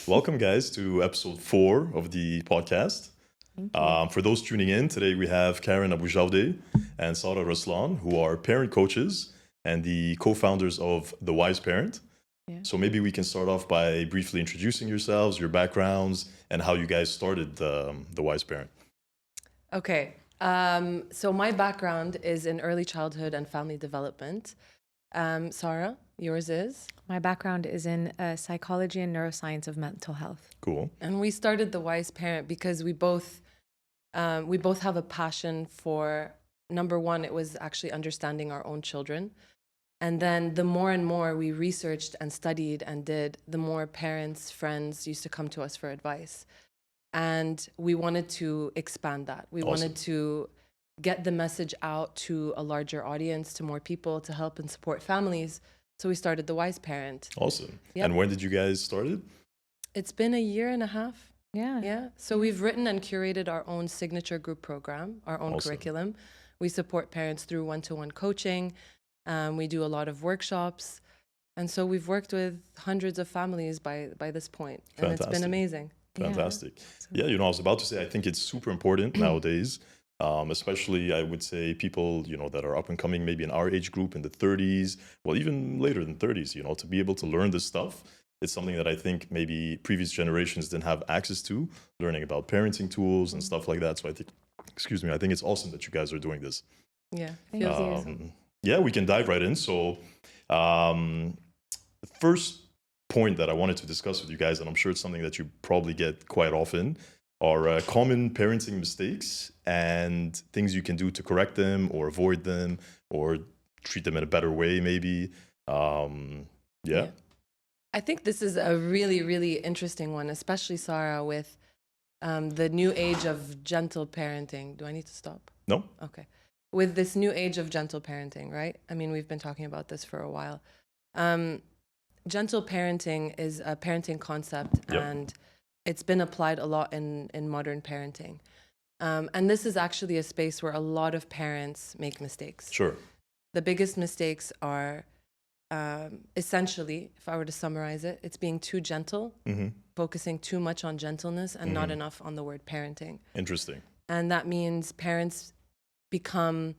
Welcome, guys, to episode 4 of the podcast. Thank you. For those tuning in, today we have Karen Abou Jaoude and Sarah Raslan, who are parent coaches and the co-founders of The Wise Parent. Yeah. So maybe we can start off by briefly introducing yourselves, your backgrounds, and how you guys started The Wise Parent. Okay. So my background is in early childhood and family development. Sarah, yours is? My background is in psychology and neuroscience of mental health. Cool. And we started The Wise Parent because we both have a passion for, number one, it was actually understanding our own children. And then the more and more we researched and studied and did, the more parents, friends used to come to us for advice. And we wanted to expand that. We wanted to get the message out to a larger audience, to more people, to help and support families. So we started The Wise Parent. Awesome. Yep. And when did you guys start it? It's been a year and a half. Yeah. Yeah. So we've written and curated our own signature group program, our own Awesome. curriculum. We support parents through one-to-one coaching. We do a lot of workshops. And so we've worked with hundreds of families by this point. And it's been amazing. Fantastic. Yeah, I was about to say, I think it's super important nowadays, especially, I would say, people, that are up and coming, maybe in our age group in the 30s, well, even later than 30s, to be able to learn this stuff. It's something that I think maybe previous generations didn't have access to, learning about parenting tools and stuff like that. So I think it's awesome that you guys are doing this. Yeah. Thank you. Yeah, we can dive right in. So the first point that I wanted to discuss with you guys, and I'm sure it's something that you probably get quite often, are common parenting mistakes and things you can do to correct them or avoid them or treat them in a better way, maybe. Yeah. I think this is a really, really interesting one, especially, Sarah, with the new age of gentle parenting. Do I need to stop? No? Okay. With this new age of gentle parenting, right? I mean, we've been talking about this for a while. Gentle parenting is a parenting concept, Yep. and it's been applied a lot in modern parenting. And this is actually a space where a lot of parents make mistakes. Sure. The biggest mistakes are essentially, if I were to summarize it, it's being too gentle, focusing too much on gentleness and not enough on the word parenting. Interesting. And that means parents become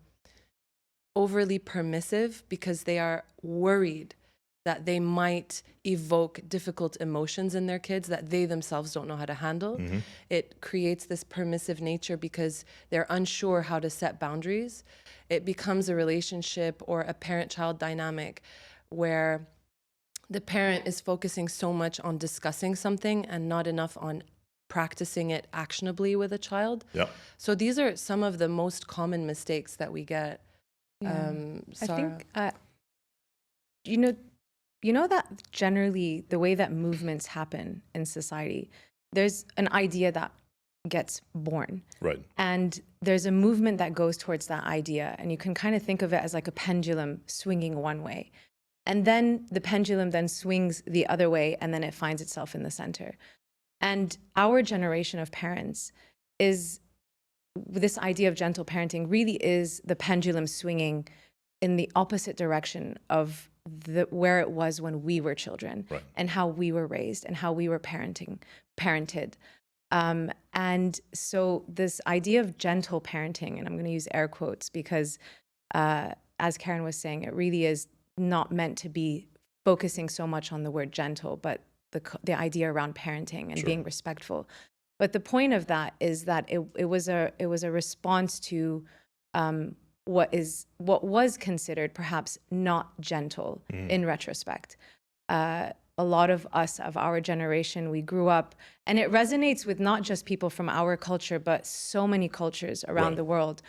overly permissive because they are worried that they might evoke difficult emotions in their kids that they themselves don't know how to handle. It creates this permissive nature because they're unsure how to set boundaries. It becomes a relationship or a parent-child dynamic where the parent is focusing so much on discussing something and not enough on practicing it actionably with a child. Yeah. So these are some of the most common mistakes that we get. I Sarah? think, you know that generally the way that movements happen in society, there's an idea that gets born. Right. And there's a movement that goes towards that idea. And you can kind of think of it as like a pendulum swinging one way. And then the pendulum then swings the other way, and then it finds itself in the center. And our generation of parents is, this idea of gentle parenting really is the pendulum swinging in the opposite direction of where it was when we were children, Right. and how we were raised and how we were parented. And so this idea of gentle parenting, and I'm going to use air quotes because as Karen was saying, it really is not meant to be focusing so much on the word gentle, but the idea around parenting and Sure. being respectful. But the point of that is that it was a response to what was considered perhaps not gentle in retrospect. A lot of us of our generation, we grew up, and it resonates with not just people from our culture, but so many cultures around Right. the world,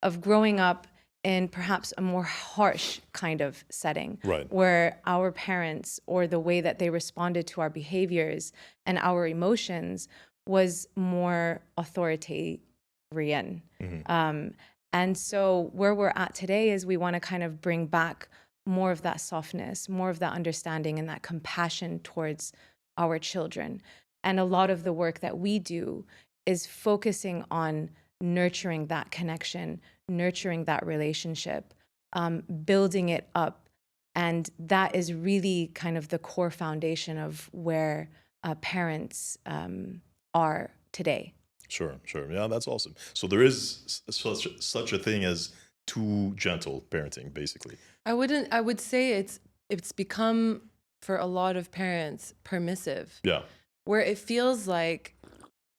of growing up in perhaps a more harsh kind of setting, Right. where our parents or the way that they responded to our behaviors and our emotions was more authoritarian. And so where we're at today is we want to kind of bring back more of that softness, more of that understanding and that compassion towards our children. And a lot of the work that we do is focusing on nurturing that connection, nurturing that relationship, building it up. And that is really kind of the core foundation of where parents are today. Sure, sure. Yeah, that's awesome. So there is such a thing as too gentle parenting, basically. I would say it's become, for a lot of parents, permissive. Yeah. Where it feels like,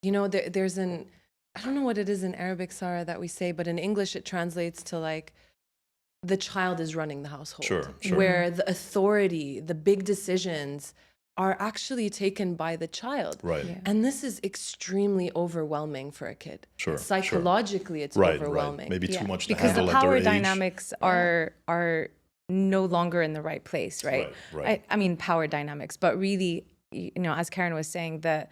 there's I don't know what it is in Arabic, Sarah, that we say, but in English it translates to like, the child is running the household. Sure, sure. Where the authority, the big decisions are actually taken by the child. Right. Yeah. And this is extremely overwhelming for a kid. Sure, Psychologically, it's Right, overwhelming. right. Maybe too much to because handle the at power their age. dynamics are no longer in the right place, right? Right. I mean power dynamics, but really, as Karen was saying, that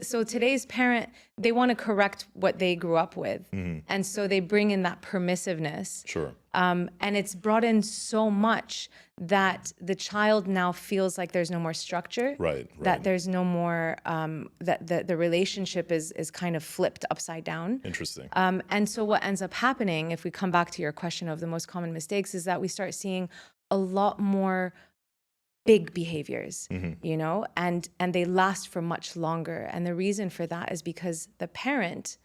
so today's parent, they want to correct what they grew up with, and so they bring in that permissiveness. Sure. And it's brought in so much that the child now feels like there's no more structure. Right. That there's no more, that the relationship is kind of flipped upside down. Interesting. And so what ends up happening, if we come back to your question of the most common mistakes, is that we start seeing a lot more big behaviors, and they last for much longer. And the reason for that is because the parent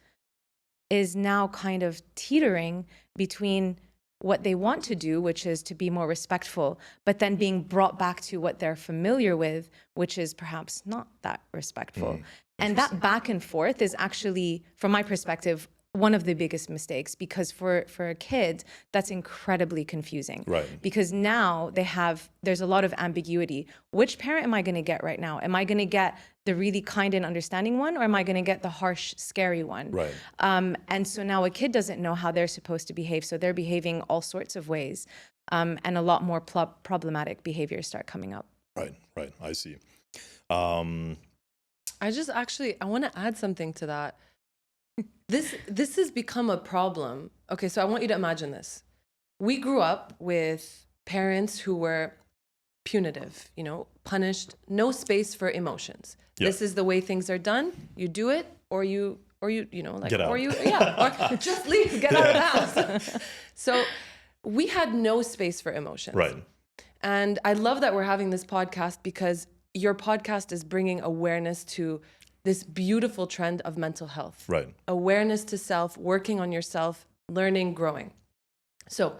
is now kind of teetering between what they want to do, which is to be more respectful, but then being brought back to what they're familiar with, which is perhaps not that respectful. And that back and forth is actually, from my perspective, one of the biggest mistakes, because for a kid, that's incredibly confusing. Right. Because now there's a lot of ambiguity. Which parent am I going to get right now? Am I going to get the really kind and understanding one, or am I going to get the harsh, scary one? Right. And so now a kid doesn't know how they're supposed to behave, so they're behaving all sorts of ways, and a lot more problematic behaviors start coming up. Right. I see. I want to add something to that. This has become a problem. Okay, so I want you to imagine this. We grew up with parents who were punitive, punished, no space for emotions. Yeah. This is the way things are done. You do it, or you Get out. or just leave, get out of the house. So we had no space for emotions. Right. And I love that we're having this podcast, because your podcast is bringing awareness to this beautiful trend of mental health. Right. Awareness to self, working on yourself, learning, growing. So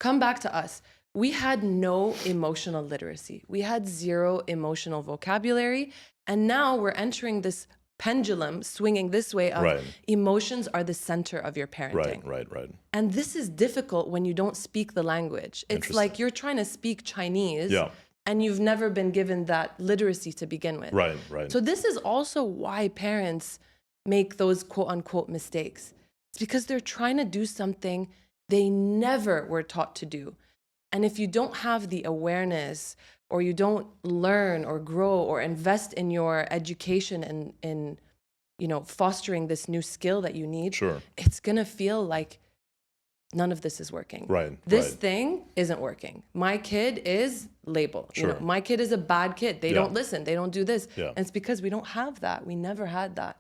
come back to us. We had no emotional literacy. We had zero emotional vocabulary. And now we're entering this pendulum swinging this way of emotions are the center of your parenting. Right. And this is difficult when you don't speak the language. It's like you're trying to speak Chinese. Yeah. And you've never been given that literacy to begin with. Right. So this is also why parents make those quote unquote mistakes. It's because they're trying to do something they never were taught to do. And if you don't have the awareness, or you don't learn or grow or invest in your education and in fostering this new skill that you need, it's gonna feel like none of this is working. Right. This thing isn't working. My kid is labeled. My kid is a bad kid. They don't listen. They don't do this. Yeah. And it's because we don't have that. We never had that.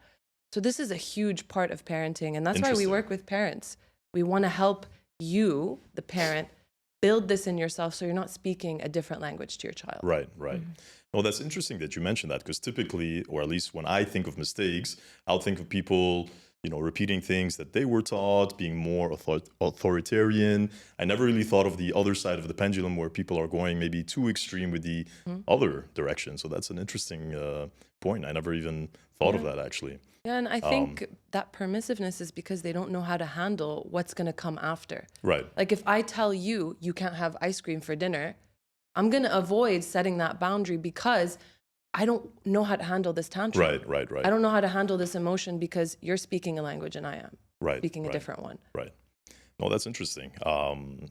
So this is a huge part of parenting. And that's why we work with parents. We want to help you, the parent, build this in yourself so you're not speaking a different language to your child. Right. Well, that's interesting that you mentioned that, because typically, or at least when I think of mistakes, I'll think of people repeating things that they were taught, being more authoritarian. I never really thought of the other side of the pendulum, where people are going maybe too extreme with the other direction. So that's an interesting point. I never even thought of that, actually. Yeah, and I think that permissiveness is because they don't know how to handle what's going to come after. Right. Like if I tell you can't have ice cream for dinner, I'm going to avoid setting that boundary because I don't know how to handle this tantrum. Right. I don't know how to handle this emotion because you're speaking a language and I am speaking a different one. Right. No, that's interesting. And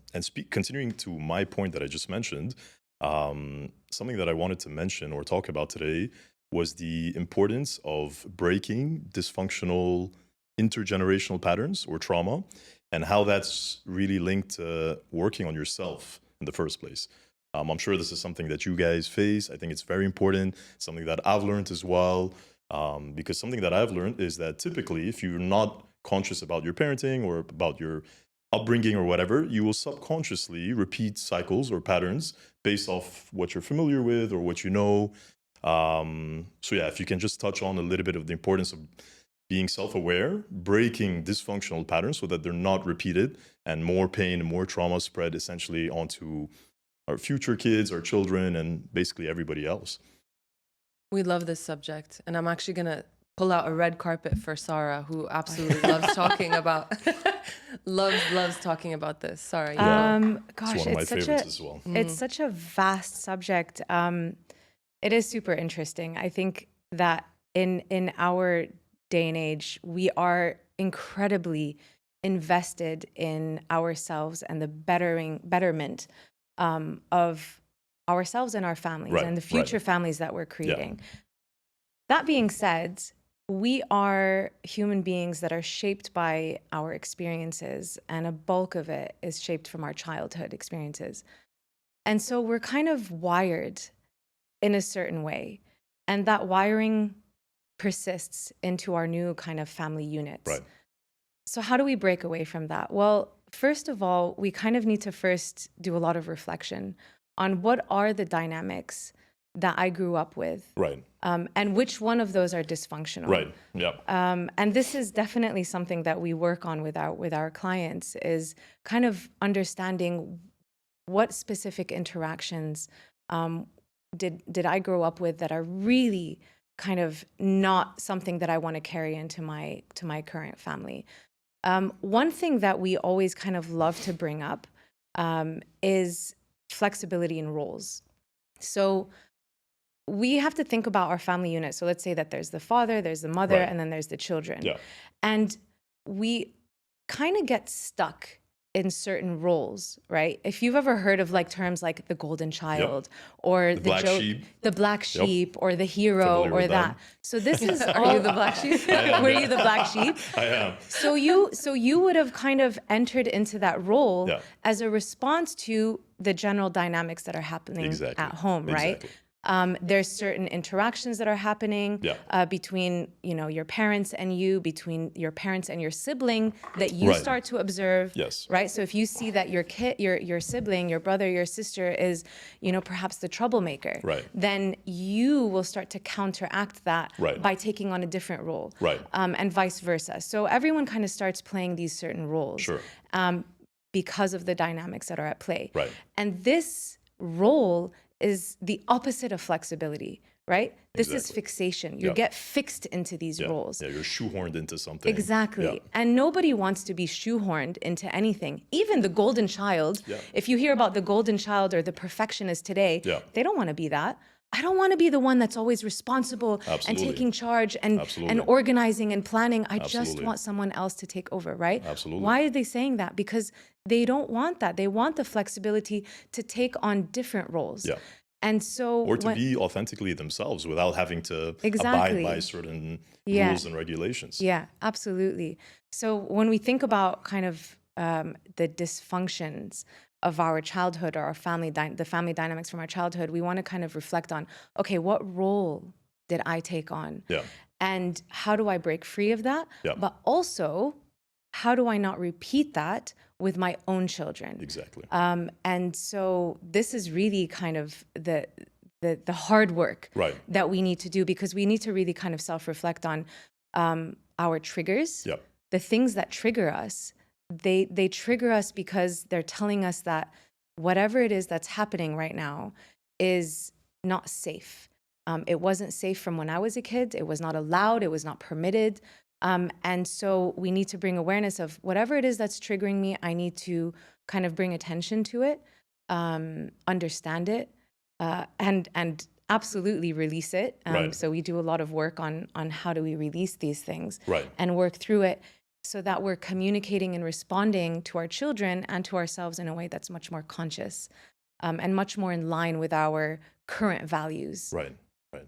continuing to my point that I just mentioned, something that I wanted to mention or talk about today was the importance of breaking dysfunctional intergenerational patterns or trauma, and how that's really linked to working on yourself in the first place. I'm sure this is something that you guys face. I think it's very important, something that I've learned as well, because something that I've learned is that typically if you're not conscious about your parenting or about your upbringing or whatever, you will subconsciously repeat cycles or patterns based off what you're familiar with or what you know. So yeah, if you can just touch on a little bit of the importance of being self-aware, breaking dysfunctional patterns so that they're not repeated, and more pain and more trauma spread essentially onto our future kids, our children, and basically everybody else. We love this subject, and I'm actually gonna pull out a red carpet for Sarah, who absolutely loves talking about loves talking about this. Sarah, you go. Gosh, It's one of my it's such favorites a as well. it's such a vast subject. It is super interesting. I think that in our day and age, we are incredibly invested in ourselves and the betterment of ourselves and our families Right, and the future right. families that we're creating. That being said, we are human beings that are shaped by our experiences, and a bulk of it is shaped from our childhood experiences. And so we're kind of wired in a certain way, and that wiring persists into our new kind of family units. Right. So how do we break away from that? Well, first of all, we kind of need to first do a lot of reflection on what are the dynamics that I grew up with, Right. and which one of those are dysfunctional. Right. Yeah. And this is definitely something that we work on with our clients, is kind of understanding what specific interactions did I grow up with that are really kind of not something that I want to carry into my current family. One thing that we always kind of love to bring up is flexibility in roles. So we have to think about our family unit. So let's say that there's the father, there's the mother, Right. and then there's the children. Yeah. And we kind of get stuck in certain roles, right? If you've ever heard of like terms like the golden child or The black sheep. the black sheep or the hero Familiar or with that. them. So this is Are all you the black sheep? Were you the black sheep? I am. So you would have kind of entered into that role Yeah. as a response to the general dynamics that are happening Exactly. at home, right? Exactly. There's certain interactions that are happening Yeah. between your parents and you, between your parents and your sibling that you Right. start to observe. Yes. Right. So if you see that your kid, your sibling, your brother, your sister is, perhaps the troublemaker, Right. then you will start to counteract that Right. by taking on a different role. Right. And vice versa. So everyone kind of starts playing these certain roles. Sure. Because of the dynamics that are at play. Right. And this role is the opposite of flexibility, right? This is Exactly. fixation. You Yeah. get fixed into these Yeah. roles. Yeah. You're shoehorned into something. Exactly. Yeah. And nobody wants to be shoehorned into anything. Even the golden child, Yeah. if you hear about the golden child or the perfectionist today, Yeah. they don't want to be that. I don't want to be the one that's always responsible and Absolutely. taking charge and Absolutely. organizing and planning. I just Absolutely. want someone else to take over, right? Absolutely. Why are they saying that? Because they don't want that. They want the flexibility to take on different roles. Yeah. And so Or to be authentically themselves without having to Exactly. abide by certain Yeah. rules and regulations. Yeah, absolutely. So when we think about kind of the dysfunctions of our childhood or our the family dynamics from our childhood, we want to kind of reflect on, okay, what role did I take on? Yeah. And how do I break free of that? Yeah. But also, how do I not repeat that with my own children? Exactly. And so this is really kind of the hard work Right. that we need to do, because we need to really kind of self-reflect on our triggers, Yeah. the things that trigger us. They trigger us because they're telling us that whatever it is that's happening right now is not safe. It wasn't safe from when I was a kid. It was not allowed. It was not permitted. And so we need to bring awareness of whatever it is that's triggering me. I need to kind of bring attention to it, understand it, and absolutely release it. Right. So we do a lot of work on how do we release these things Right. and work through it so that we're communicating and responding to our children and to ourselves in a way that's much more conscious and much more in line with our current values. Right. Right.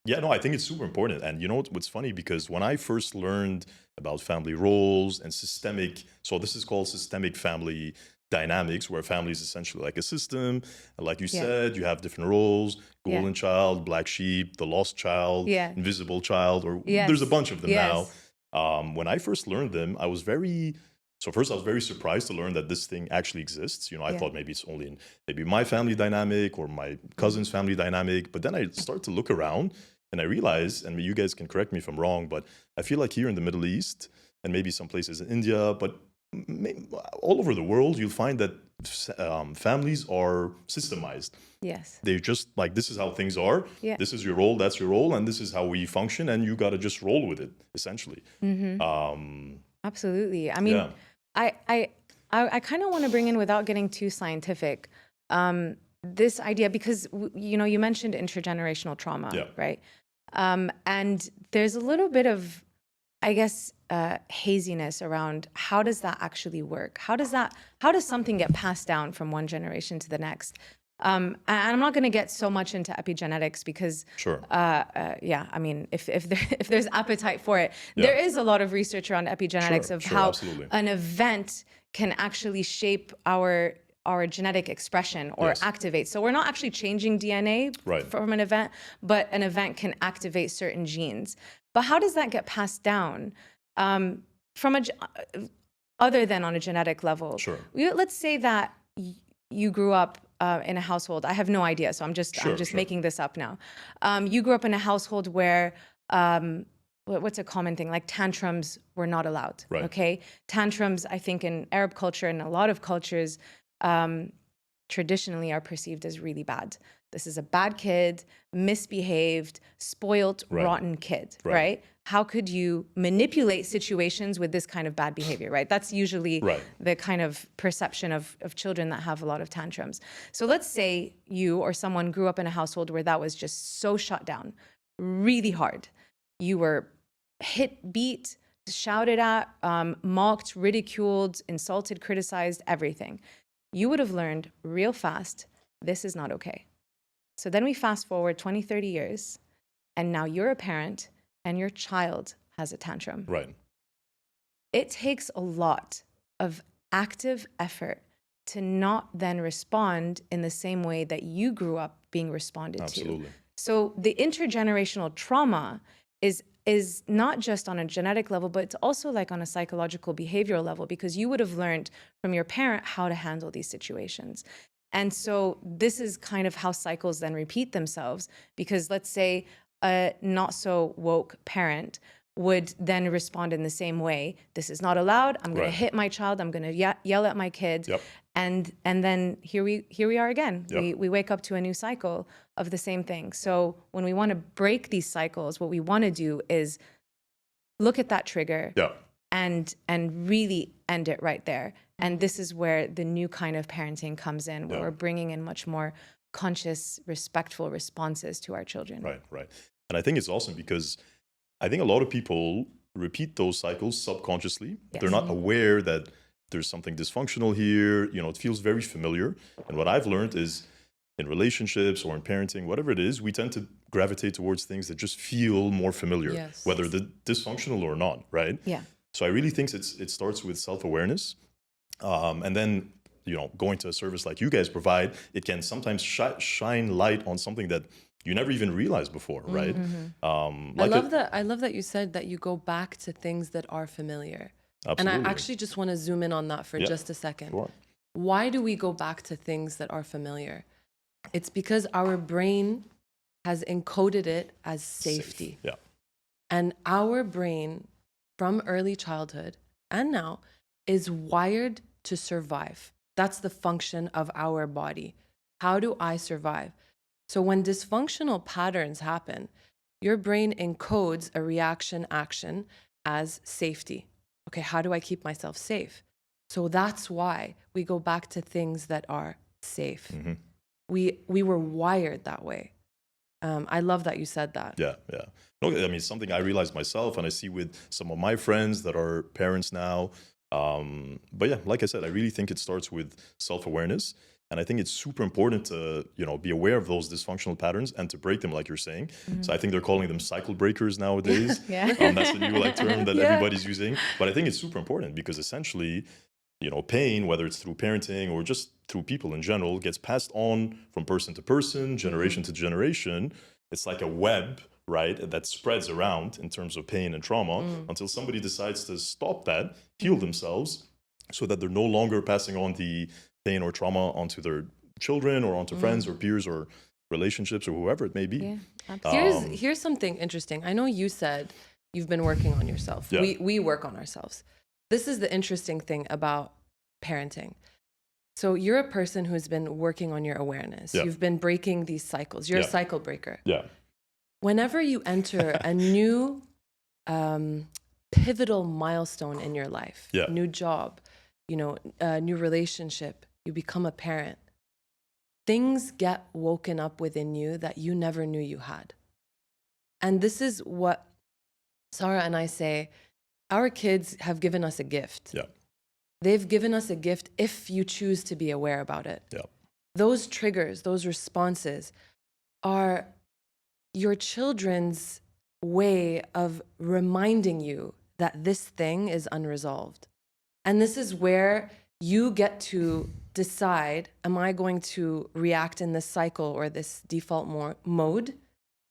Yeah, no, I think it's super important. And you know what's funny? Because when I first learned about family roles and so this is called systemic family dynamics, where family is essentially like a system. And like you Yeah. said, you have different roles: Yeah. golden child, black sheep, the lost child, Yeah. invisible child, or Yes. there's a bunch of them Yes. now. When I first learned them, I was very So first I was very surprised to learn that this thing actually exists. I Yeah. thought maybe it's only in maybe my family dynamic or my cousin's family dynamic. But then I start to look around and I realize, and you guys can correct me if I'm wrong, but I feel like here in the Middle East and maybe some places in India, but all over the world, you'll find that families are systemized. Yes. They're just like, this is how things are. Yeah. This is your role, that's your role, and this is how we function, and you got to just roll with it, essentially. Absolutely. I mean, Yeah. I kind of want to bring in, without getting too scientific, this idea, because you mentioned intergenerational trauma, Yeah. right? And there's a little bit of, I guess, haziness around how does that actually work? How does something get passed down from one generation to the next? And I'm not going to get so much into epigenetics because, Sure. yeah, I mean, if there's appetite for it, Yeah. there is a lot of research around epigenetics Sure, of sure, how absolutely. an event can actually shape our genetic expression or Yes. activate. So we're not actually changing DNA Right. from an event, but an event can activate certain genes. But how does that get passed down from other than on a genetic level? Sure. Let's say that you grew up in a household. I have no idea, so I'm just Sure. making this up now. You grew up in a household where what's a common thing? Like tantrums were not allowed. Right. Okay, tantrums. I think in Arab culture and a lot of cultures, traditionally are perceived as really bad. This is a bad kid, misbehaved, spoilt, Right. rotten kid. Right. Right. How could you manipulate situations with this kind of bad behavior, right? That's usually Right. the kind of perception of children that have a lot of tantrums. So let's say you or someone grew up in a household where that was just so shut down, really hard. You were hit, beat, shouted at, mocked, ridiculed, insulted, criticized, everything. You would have learned real fast, this is not okay. So then we fast forward 20, 30 years, and now you're a parent and your child has a tantrum. Right. It takes a lot of active effort to not then respond in the same way that you grew up being responded Absolutely. to. So the intergenerational trauma is not just on a genetic level, but it's also like on a psychological behavioral level, because you would have learned from your parent how to handle these situations. And so this is kind of how cycles then repeat themselves, because let's say a not so woke parent would then respond in the same way. This is not allowed. I'm going Right. to hit my child. I'm going to yell at my kid. Yep. And then here we are again. Yep. We wake up to a new cycle of the same thing. So when we want to break these cycles, what we want to do is look at that trigger Yeah. and really end it right there. And this is where the new kind of parenting comes in, where Yeah. we're bringing in much more conscious, respectful responses to our children. Right. Right. And I think it's awesome because I think a lot of people repeat those cycles subconsciously. Yes. They're not aware that there's something dysfunctional here. It feels very familiar. And what I've learned is in relationships or in parenting, whatever it is, we tend to gravitate towards things that just feel more familiar, Yes. whether they're dysfunctional or not, right? Yeah. So I really think it starts with self-awareness. And then, going to a service like you guys provide, it can sometimes shine light on something that you never even realized before, right? I love that you said that you go back to things that are familiar. Absolutely. And I actually just want to zoom in on that for Yeah. just a second. Sure. Why do we go back to things that are familiar? It's because our brain has encoded it as safety. Yeah. And our brain from early childhood and now is wired to survive. That's the function of our body. How do I survive? So when dysfunctional patterns happen, your brain encodes a reaction action as safety. Okay, how do I keep myself safe? So that's why we go back to things that are safe. Mm-hmm. We were wired that way. I love that you said that. Yeah, yeah. No, I mean, it's something I realized myself and I see with some of my friends that are parents now. But yeah, like I said, I really think it starts with self-awareness. And I think it's super important to, be aware of those dysfunctional patterns and to break them, like you're saying. Mm-hmm. So I think they're calling them cycle breakers nowadays. Yeah. That's the new term that Yeah. everybody's using. But I think it's super important because essentially, pain, whether it's through parenting or just through people in general, gets passed on from person to person, generation to generation. It's like a web, right, that spreads around in terms of pain and trauma until somebody decides to stop that, heal themselves, so that they're no longer passing on the pain or trauma onto their children or onto friends or peers or relationships or whoever it may be. Yeah, absolutely. Here's something interesting. I know you said you've been working on yourself. Yeah. We work on ourselves. This is the interesting thing about parenting. So you're a person who's been working on your awareness. Yeah. You've been breaking these cycles. You're a cycle breaker. Yeah. Whenever you enter a new pivotal milestone in your life, new job, new relationship, you become a parent, things get woken up within you that you never knew you had. And this is what Sarah and I say, our kids have given us a gift. Yeah. They've given us a gift if you choose to be aware about it. Yeah. Those triggers, those responses are your children's way of reminding you that this thing is unresolved. And this is where you get to decide, am I going to react in this cycle or this default mode?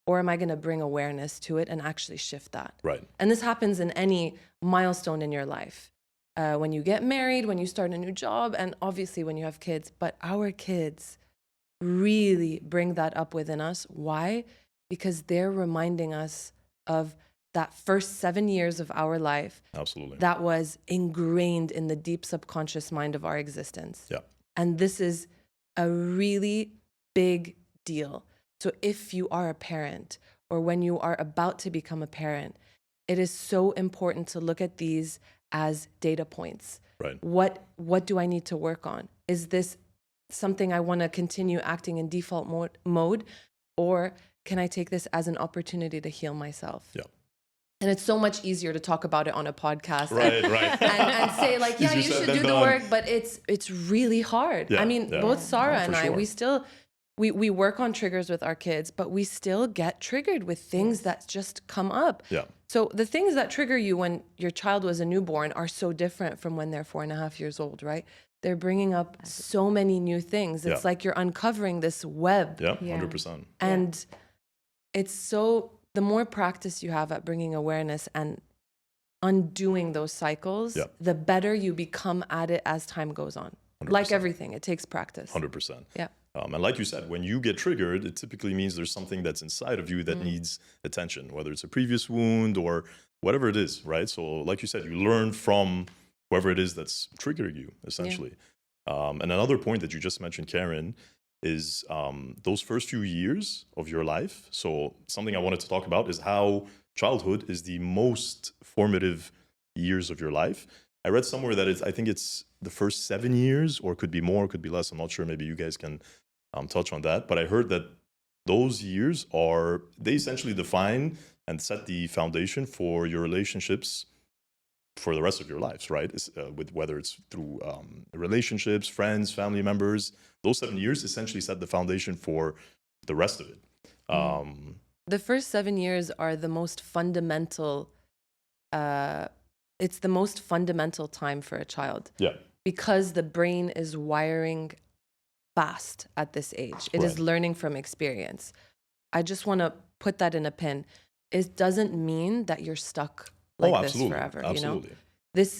Or am I going to bring awareness to it and actually shift that? Right. And this happens in any milestone in your life. When you get married, when you start a new job, and obviously when you have kids. But our kids really bring that up within us. Why? Because they're reminding us of that first 7 years of our life. Absolutely. That was ingrained in the deep subconscious mind of our existence. Yeah. And this is a really big deal. So if you are a parent, or when you are about to become a parent, it is so important to look at these as data points. Right. What do I need to work on? Is this something I want to continue acting in default mode? Or can I take this as an opportunity to heal myself? Yeah. And it's so much easier to talk about it on a podcast Right. and say like, yeah, you Easier said should than do the done. work, but it's really hard. Yeah, I mean, yeah. both Sarah No, and for I, sure. we work on triggers with our kids, but we still get triggered with things that just come up. Yeah. So the things that trigger you when your child was a newborn are so different from when they're 4.5 years old, right? They're bringing up so many new things. It's like you're uncovering this web. Yeah. Yeah. 100%. And it's so, the more practice you have at bringing awareness and undoing those cycles, the better you become at it as time goes on. 100%. Like everything, it takes practice. 100%. Yeah. And like you said, when you get triggered, it typically means there's something that's inside of you that needs attention, whether it's a previous wound or whatever it is, right? So like you said, you learn from whoever it is that's triggering you, essentially. And another point that you just mentioned, Karen, is those first few years of your life. So something I wanted to talk about is how childhood is the most formative years of your life. I read somewhere that I think it's the first 7 years, or could be more, could be less. I'm not sure. Maybe you guys can touch on that. But I heard that those years they essentially define and set the foundation for your relationships for the rest of your lives, right? With whether it's through relationships, friends, family members. Those 7 years essentially set the foundation for the rest of it. The first 7 years are the most fundamental. It's the most fundamental time for a child. Yeah. Because the brain is wiring fast at this age. It is learning from experience. I just want to put that in a pin. It doesn't mean that you're stuck like this forever. Absolutely. You know,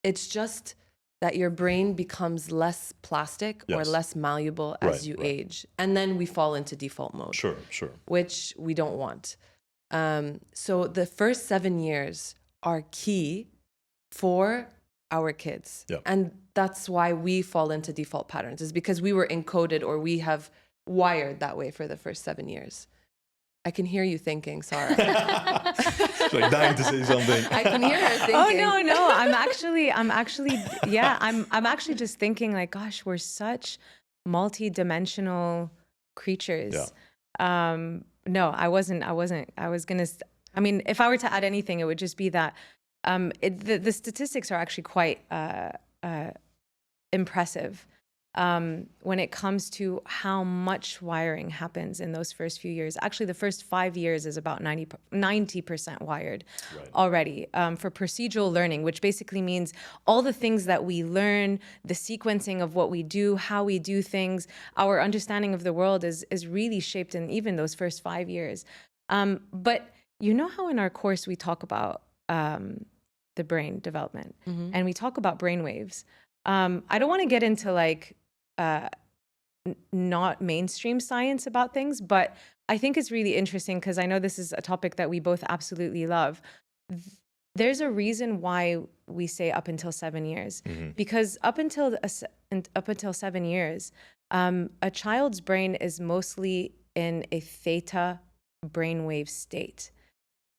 it's just that your brain becomes less plastic or less malleable as you age, and then we fall into default mode. Sure. Which we don't want. So the first 7 years are key for our kids. Yeah. And that's why we fall into default patterns, is because we were encoded, or we have wired that way for the first 7 years. I can hear you thinking, Sarah. She's like dying to say something. I can hear her thinking. Oh no, I'm actually just thinking like, gosh, we're such multi-dimensional creatures. Yeah. No, I wasn't. I mean, if I were to add anything, it would just be that the statistics are actually quite impressive when it comes to how much wiring happens in those first few years. Actually, the first 5 years is about 90% wired already for procedural learning, which basically means all the things that we learn, the sequencing of what we do, how we do things, our understanding of the world is really shaped in even those first 5 years. But you know how in our course we talk about the brain development, and we talk about brain waves. I don't want to get into like not mainstream science about things, but I think it's really interesting because I know this is a topic that we both absolutely love. There's a reason why we say up until 7 years, because up until 7 years, a child's brain is mostly in a theta brainwave state.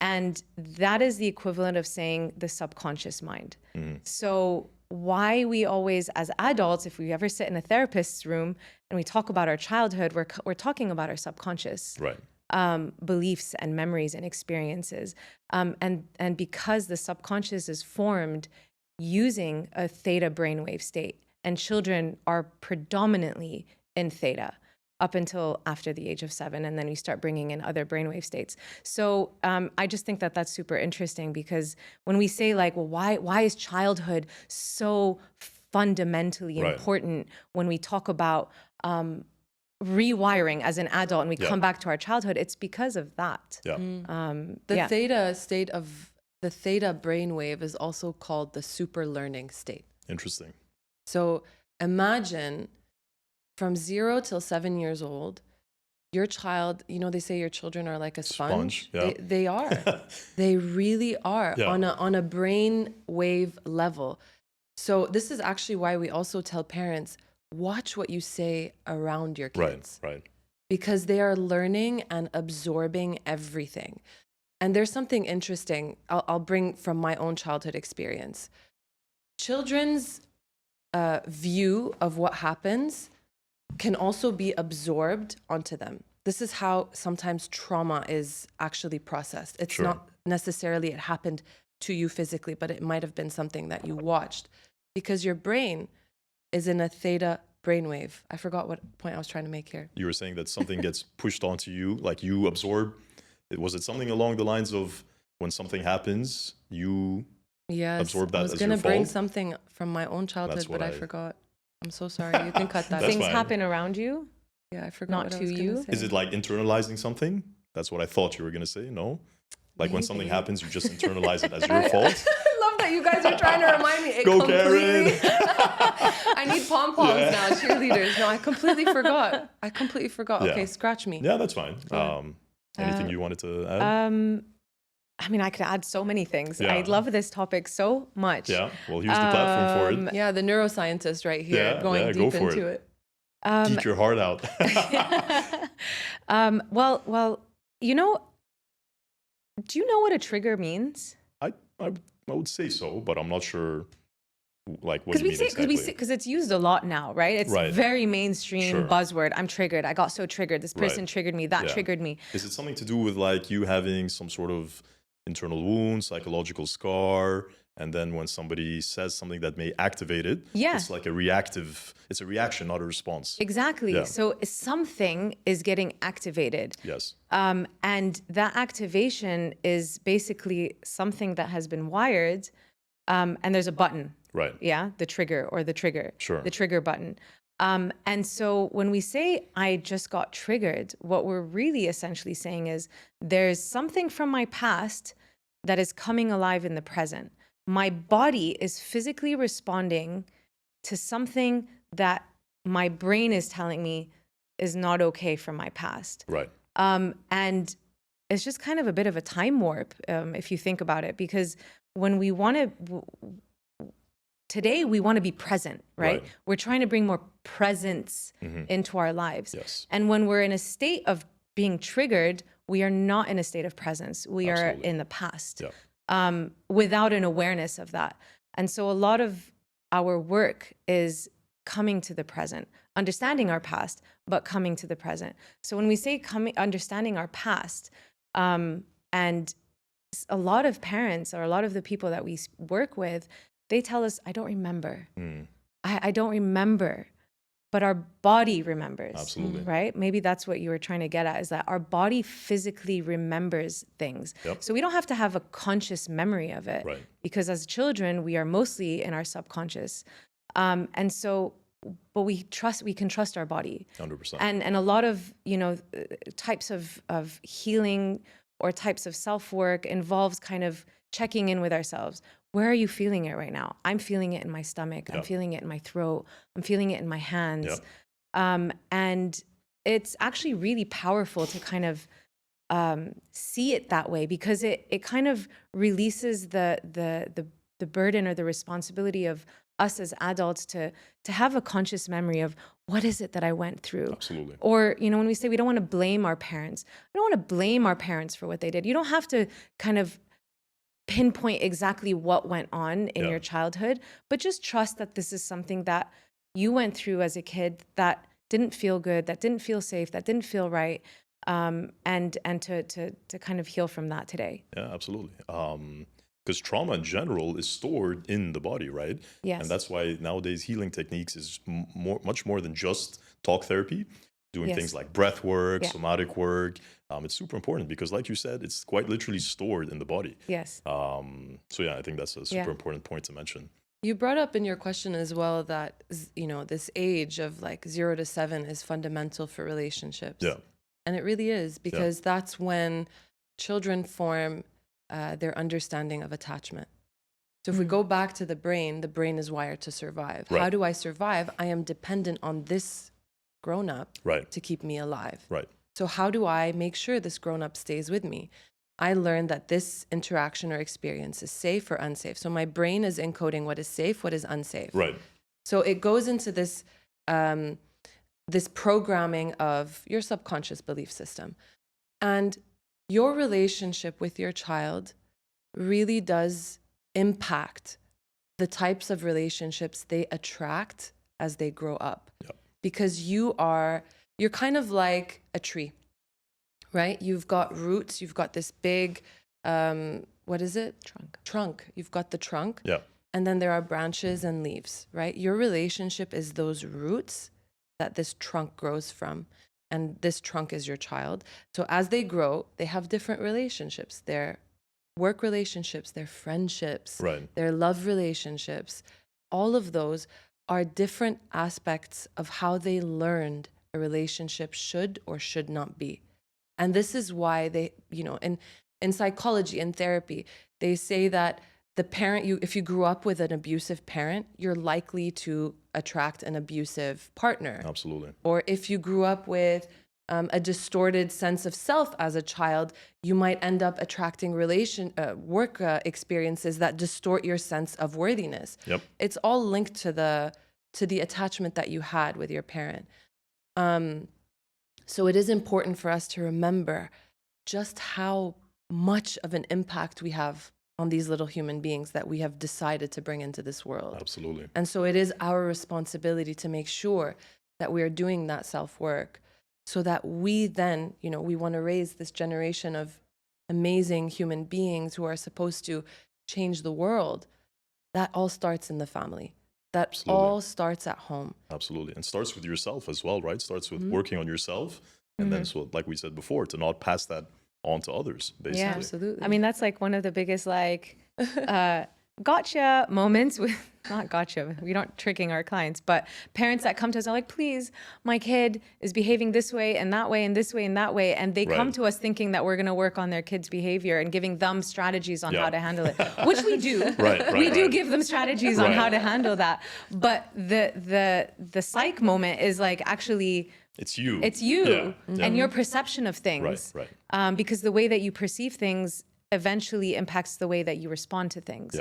And that is the equivalent of saying the subconscious mind. So why we always, as adults, if we ever sit in a therapist's room and we talk about our childhood, we're talking about our subconscious beliefs and memories and experiences. And because the subconscious is formed using a theta brainwave state, and children are predominantly in theta up until after the age of 7, and then we start bringing in other brainwave states. So I just think that that's super interesting, because when we say like, well, why is childhood so fundamentally important when we talk about rewiring as an adult and we come back to our childhood, it's because of that. The theta state of the theta brainwave is also called the super learning state. Interesting. So imagine from 0 till 7 years old, your child, you know, they say your children are like a sponge. They are. They really are on a brain wave level. So this is actually why we also tell parents, watch what you say around your kids. Right. Because they are learning and absorbing everything. And there's something interesting I'll bring from my own childhood experience. Children's view of what happens can also be absorbed onto them. This is how sometimes trauma is actually processed. It's not necessarily it happened to you physically, but it might have been something that you watched, because your brain is in a theta brainwave. I forgot what point I was trying to make here. You were saying that something gets pushed onto you, like you absorb. Was it something along the lines of when something happens, you absorb that as your fault? I was going to bring something from my own childhood, but I forgot. I'm so sorry. You can cut that. Things happen around you? Yeah, I forgot. Not to you? Is it like internalizing something? That's what I thought you were going to say. No? Like when something happens, you just internalize it as your fault? I love that you guys are trying to remind me. Go, Karen! I need pom-poms now, cheerleaders. No, I completely forgot. Okay, scratch me. Yeah, that's fine. Anything you wanted to add? I mean, I could add so many things. I love this topic so much. Yeah, well, here's the platform for it. Yeah, the neuroscientist right here going deep into it. Geek your heart out. Well, you know, do you know what a trigger means? I would say so, but I'm not sure. Like what you mean exactly? Because it's used a lot now, right? It's very mainstream buzzword. I'm triggered. I got so triggered. This person triggered me. That triggered me. Is it something to do with like you having some sort of internal wound, psychological scar, and then when somebody says something that may activate it, it's like it's a reaction, not a response. Exactly. Yeah. So something is getting activated. Yes. And that activation is basically something that has been wired, and there's a button. Right. Yeah, the trigger or the trigger. Sure. The trigger button. And so when we say I just got triggered, what we're really essentially saying is there's something from my past that is coming alive in the present. My body is physically responding to something that my brain is telling me is not okay from my past. Right. And it's just kind of a bit of a time warp, if you think about it, because when we want to... Today, we want to be present, right? We're trying to bring more presence into our lives. Yes. And when we're in a state of being triggered, we are not in a state of presence. We are in the past without an awareness of that. And so a lot of our work is coming to the present, understanding our past, but coming to the present. So when we say understanding our past, and a lot of parents or a lot of the people that we work with, they tell us, I don't remember. I don't remember, but our body remembers. Absolutely. Right? Maybe that's what you were trying to get at, is that our body physically remembers things. Yep. So we don't have to have a conscious memory of it. Right. Because as children, we are mostly in our subconscious. And so, but we can trust our body. 100%. And a lot of, types of healing or types of self-work involves kind of checking in with ourselves. where are you feeling it right now? I'm feeling it in my stomach. I'm feeling it in my throat. I'm feeling it in my hands. And it's actually really powerful to kind of see it that way, because it kind of releases the burden or the responsibility of us as adults to have a conscious memory of what is it that I went through. Absolutely. Or, you know, when we say we don't want to blame our parents, we don't want to blame our parents for what they did. You don't have to kind of pinpoint exactly what went on in your childhood, but just trust that this is something that you went through as a kid that didn't feel good, that didn't feel safe, that didn't feel right, and to kind of heal from that today. Yeah, absolutely. Because trauma in general is stored in the body, right? Yes. And that's why nowadays healing techniques is much more than just talk therapy. Doing things like breath work, somatic work. It's super important because, like you said, it's quite literally stored in the body. Yes. So yeah, I think that's a super important point to mention. You brought up in your question as well that, you know, this age of like 0 to 7 is fundamental for relationships. Yeah. And it really is, because that's when children form their understanding of attachment. So if we go back to the brain is wired to survive. Right. How do I survive? I am dependent on this grown-up to keep me alive. Right. So how do I make sure this grown-up stays with me? I learned that this interaction or experience is safe or unsafe. So my brain is encoding what is safe, what is unsafe. Right. So it goes into this this programming of your subconscious belief system. And your relationship with your child really does impact the types of relationships they attract as they grow up. Yep. Because you're kind of like a tree, right? You've got roots, you've got this big, what is it? Trunk. You've got the trunk. Yeah. And then there are branches and leaves, right? Your relationship is those roots that this trunk grows from. And this trunk is your child. So as they grow, they have different relationships. Their work relationships, their friendships, their love relationships. All of those are different aspects of how they learned a relationship should or should not be. And this is why they, you know, in psychology and therapy, they say that the parent, if you grew up with an abusive parent, you're likely to attract an abusive partner. Absolutely. Or if you grew up with a distorted sense of self as a child, you might end up attracting work experiences that distort your sense of worthiness. Yep. It's all linked to the attachment that you had with your parent. So it is important for us to remember just how much of an impact we have on these little human beings that we have decided to bring into this world. Absolutely. And so it is our responsibility to make sure that we are doing that self-work so that we then, you know, we want to raise this generation of amazing human beings who are supposed to change the world. That all starts in the family. That Absolutely. all starts at home. Absolutely. And starts with yourself as well, right? Starts with working on yourself. And then, so like we said before, to not pass that on to others, basically. Yeah, absolutely. I mean, that's like one of the biggest like gotcha moments with, not gotcha, we don't tricking our clients, but parents that come to us are like, please, my kid is behaving this way and that way and this way and that way. And they come to us thinking that we're going to work on their kids' behavior and giving them strategies on how to handle it, which we do. We do give them strategies on how to handle that. But the psych moment is like actually... It's you and your perception of things. Because the way that you perceive things eventually impacts the way that you respond to things.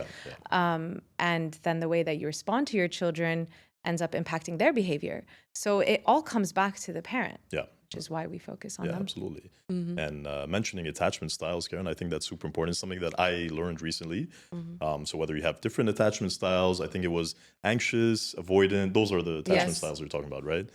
And then the way that you respond to your children ends up impacting their behavior. So it all comes back to the parent. Which is why we focus on them. Absolutely. And mentioning attachment styles, Karen, I think that's super important. It's something that I learned recently. So whether you have different attachment styles, I think it was anxious, avoidant, those are the attachment styles we're talking about, right?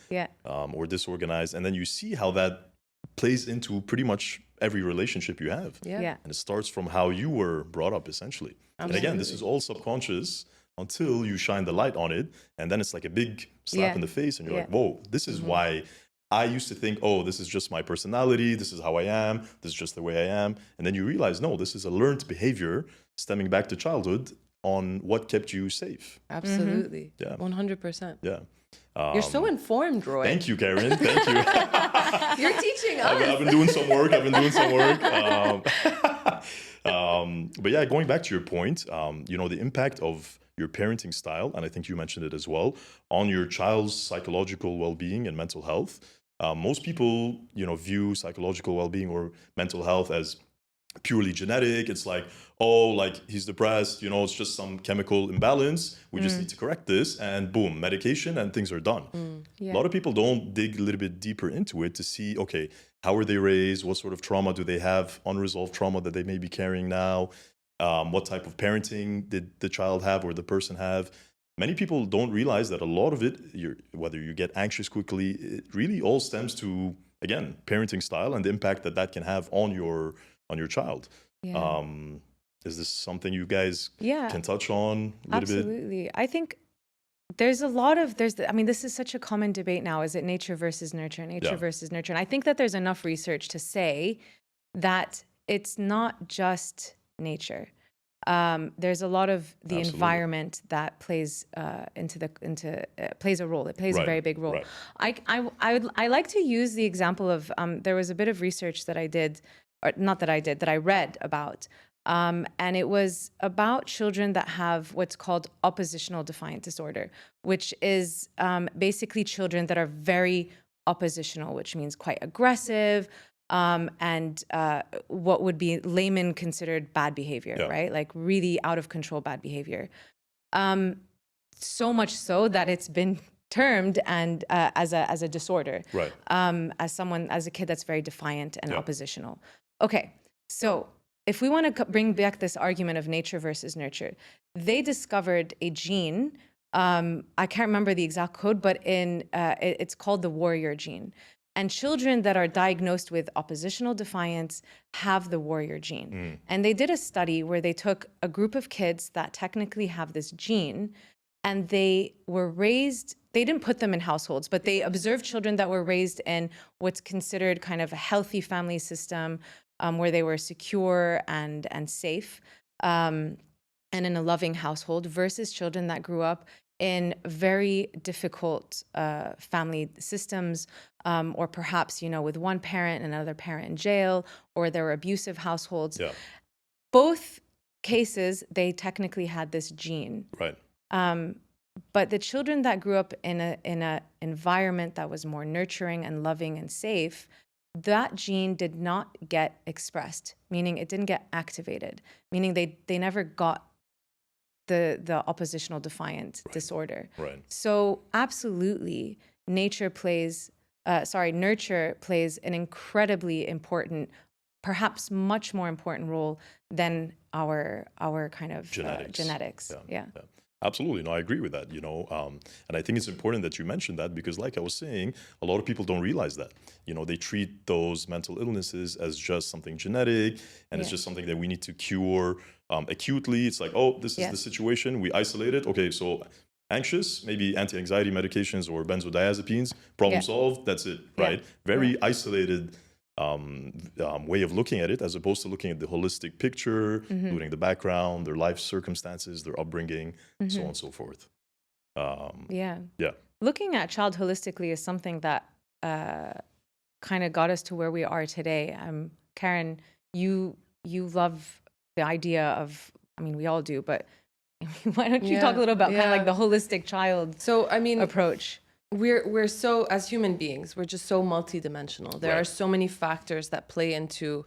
Or disorganized. And then you see how that plays into pretty much every relationship you have. And it starts from how you were brought up, essentially. And again, this is all subconscious until you shine the light on it. And then it's like a big slap in the face. And you're like, whoa, this is why I used to think, oh, this is just my personality. This is how I am. This is just the way I am. And then you realize, no, this is a learned behavior stemming back to childhood on what kept you safe. Absolutely. 100%. You're so informed, Roy. Thank you, Karen. Thank you. You're teaching us. I've been doing some work. But yeah, going back to your point, the impact of your parenting style, and I think you mentioned it as well, on your child's psychological well-being and mental health. Most people, view psychological well-being or mental health as purely genetic. It's like, oh, like he's depressed, it's just some chemical imbalance. We just need to correct this, and boom, medication, and things are done. Yeah. A lot of people don't dig a little bit deeper into it to see, okay, how were they raised? What sort of trauma do they have? Unresolved trauma that they may be carrying now? What type of parenting did the child have or the person have? Many people don't realize that a lot of it, whether you get anxious quickly, it really all stems to, again, parenting style and the impact that can have on your child. Yeah. Is this something you guys Yeah. can touch on a little bit? Absolutely. I think there's this is such a common debate now. Is it nature versus nurture, versus nurture? And I think that there's enough research to say that it's not just nature. There's a lot of the Absolutely. environment that plays plays a role. It plays a very big role. Right. I like to use the example of there was a bit of research that I did, or not that I did, that I read about. And it was about children that have what's called oppositional defiant disorder, which is basically children that are very oppositional, which means quite aggressive, and what would be layman considered bad behavior, right? Like really out of control bad behavior. So much so that it's been termed and as a disorder, Right. as a kid that's very defiant and oppositional. Okay, so if we want to bring back this argument of nature versus nurture, they discovered a gene. I can't remember the exact code, but it's called the warrior gene. And children that are diagnosed with oppositional defiance have the warrior gene. And they did a study where they took a group of kids that technically have this gene, and they were raised. They didn't put them in households, but they observed children that were raised in what's considered kind of a healthy family system, where they were secure and safe, and in a loving household, versus children that grew up in very difficult family systems, or perhaps, with one parent and another parent in jail, or there were abusive households. Yeah. Both cases, they technically had this gene. Right. But the children that grew up in a environment that was more nurturing and loving and safe, that gene did not get expressed, meaning it didn't get activated, meaning they never got the oppositional defiant disorder. Right. So absolutely, nurture plays an incredibly important, perhaps much more important role than our kind of genetics. Yeah. Absolutely. No, I agree with that, and I think it's important that you mentioned that because like I was saying, a lot of people don't realize that, they treat those mental illnesses as just something genetic and it's just something that we need to cure acutely. It's like, oh, this is the situation. We isolate it. Okay, so anxious, maybe anti-anxiety medications or benzodiazepines, problem solved. That's it, right? Very isolated way of looking at it, as opposed to looking at the holistic picture, including the background, their life circumstances, their upbringing, so on and so forth. Looking at child holistically is something that kind of got us to where we are today. Karen, you love the idea of, we all do, but why don't you talk a little about kind of like the holistic child approach? We're so, as human beings, we're just so multidimensional. There are so many factors that play into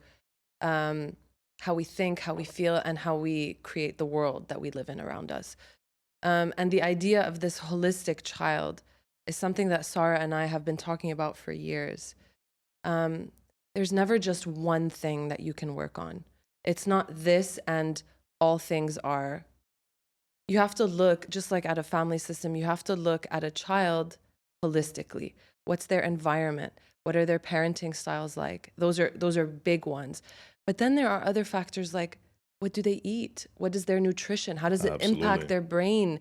how we think, how we feel, and how we create the world that we live in around us. And the idea of this holistic child is something that Sarah and I have been talking about for years. There's never just one thing that you can work on. It's not this and all things are. You have to look, just like at a family system, you have to look at a child holistically. What's their environment? What are their parenting styles like? Those are big ones. But then there are other factors like, what do they eat? What is their nutrition? How does it impact their brain?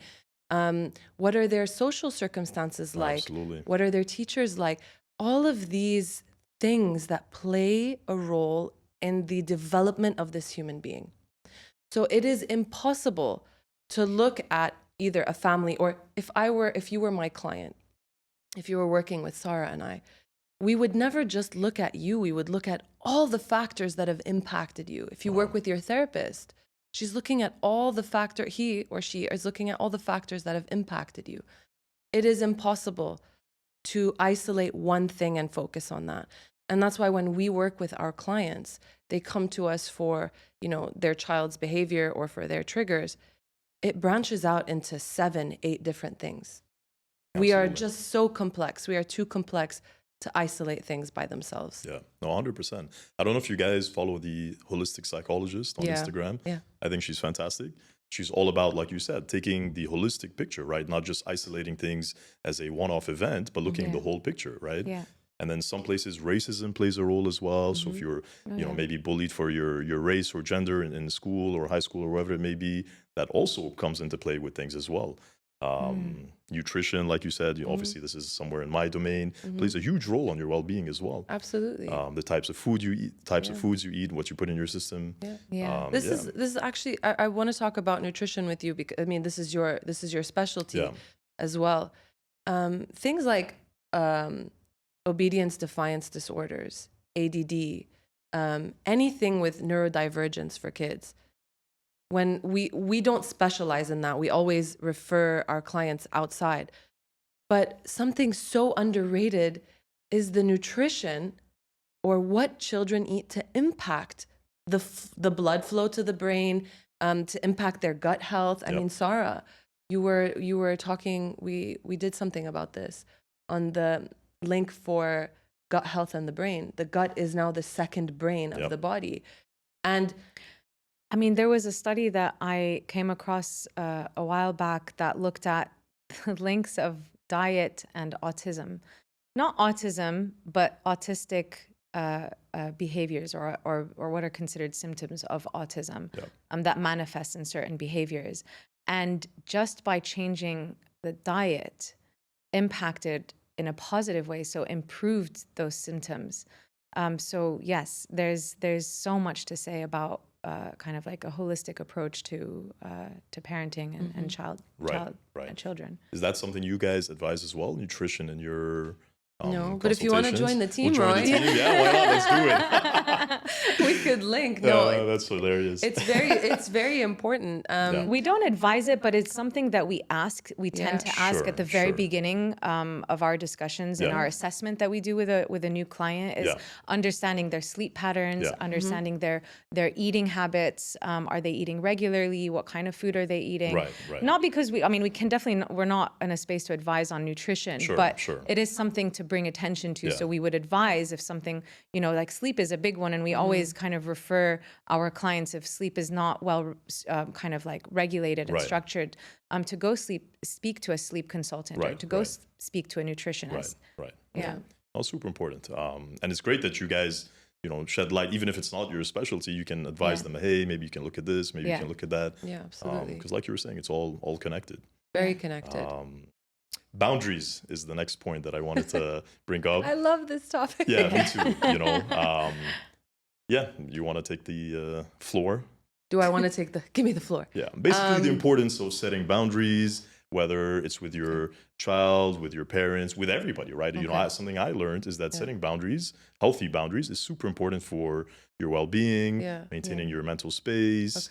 What are their social circumstances like? What are their teachers like? All of these things that play a role in the development of this human being. So it is impossible to look at either a family, or if you were my client, if you were working with Sarah and I, we would never just look at you. We would look at all the factors that have impacted you. If you work with your therapist, She's looking at all the he or she is looking at all the factors that have impacted you. It is impossible to isolate one thing and focus on that. And that's why when we work with our clients, they come to us for, their child's behavior or for their triggers. It branches out into 7, 8 different things. Absolutely. We are just so complex. We are too complex to isolate things by themselves. Yeah, no, 100%. I don't know if you guys follow the holistic psychologist on Instagram. Yeah. I think she's fantastic. She's all about, like you said, taking the holistic picture, right? Not just isolating things as a one-off event, but looking at the whole picture, right? Yeah. And then some places racism plays a role as well. So if you're, maybe bullied for your race or gender in school or high school or wherever it may be, that also comes into play with things as well. Nutrition, like you said, obviously this is somewhere in my domain, plays a huge role on your well-being as well. Absolutely. The types of food you eat, of foods you eat, what you put in your system. This is actually, I want to talk about nutrition with you because this is your specialty as well. Things like obedience defiance disorders, ADD, anything with neurodivergence for kids. When we don't specialize in that, we always refer our clients outside. But something so underrated is the nutrition or what children eat to impact the blood flow to the brain, to impact their gut health. I mean, Sarah, you were talking, we did something about this on the link for gut health and the brain. The gut is now the second brain of the body. And there was a study that I came across a while back that looked at the links of diet and autism. Not autism, but autistic behaviors or what are considered symptoms of autism that manifest in certain behaviors. And just by changing the diet impacted in a positive way, so improved those symptoms. So yes, there's so much to say about kind of like a holistic approach to parenting and children. Is that something you guys advise as well? Nutrition in your no, but if you want to join the team, Roy, yeah, why not? Let's do it. We could link. No, that's hilarious. It's very important. We don't advise it, but it's something that we ask. We tend to ask at the very beginning of our discussions in our assessment that we do with a new client is understanding their sleep patterns, understanding their eating habits. Are they eating regularly? What kind of food are they eating? Right. Not because we can definitely, we're not in a space to advise on nutrition, but it is something to bring attention to. So we would advise if something, like sleep is a big one, and we always kind of refer our clients if sleep is not well kind of like regulated and structured, to go speak to a sleep consultant or to go speak to a nutritionist. Right. Yeah. Oh, super important. And it's great that you guys, shed light, even if it's not your specialty, you can advise them, hey, maybe you can look at this, maybe you can look at that. Yeah, absolutely. Because like you were saying, it's all connected. Very connected. Boundaries is the next point that I wanted to bring up. I love this topic. Yeah, me too. You want to take the floor? Do I want to give me the floor? Yeah, basically the importance of setting boundaries, whether it's with your child, with your parents, with everybody, right? Something I learned is that setting boundaries, healthy boundaries, is super important for your well-being, maintaining your mental space,